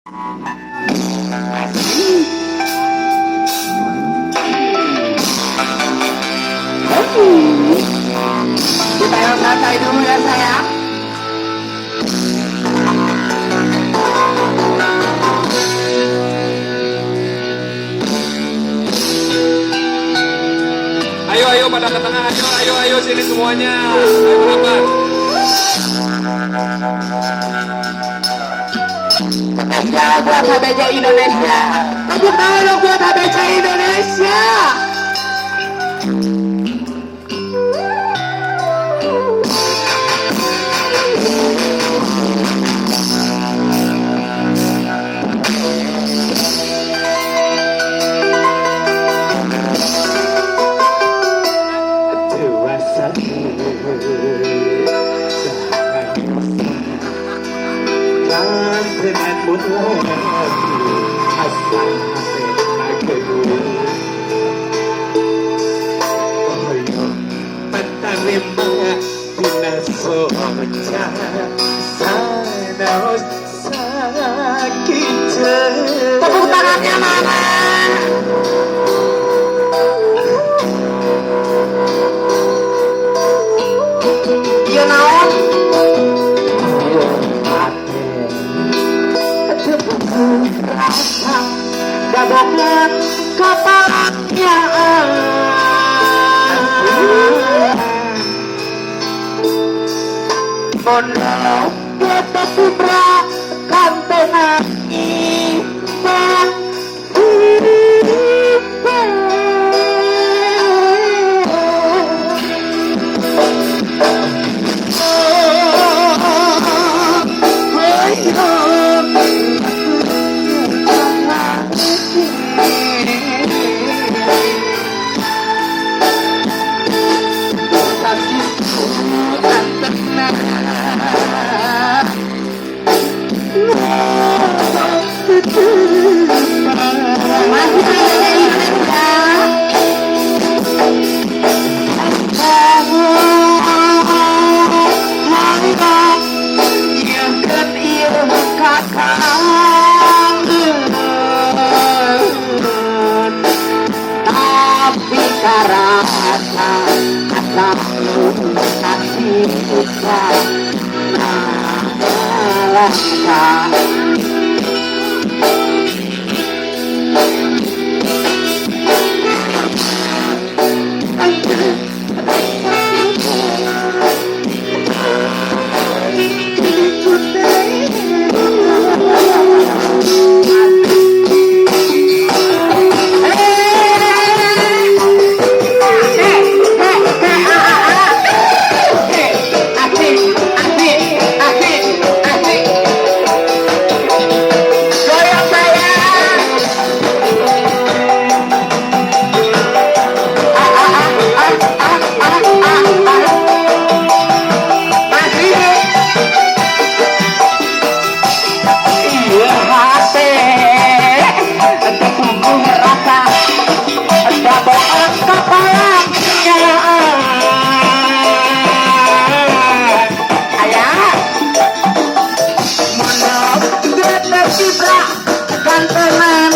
Kita yang santai dulu ya sayang. Ayo pada ke tengah, ayo sini semuanya. Ayo berapat. Spesial buat HBC Indonesia. Tepuk tangan dong buat HBC Indonesia. Dengan mutlak asal kedua Oyo Patarima Dinasoja Sanos sakit. Tepuk tangannya mana? You know? Daboknya kepalanya Mondok kita subra kantengan iman tapi karasa asal kasih kita malah Ayah, mondok beta cibra kantenan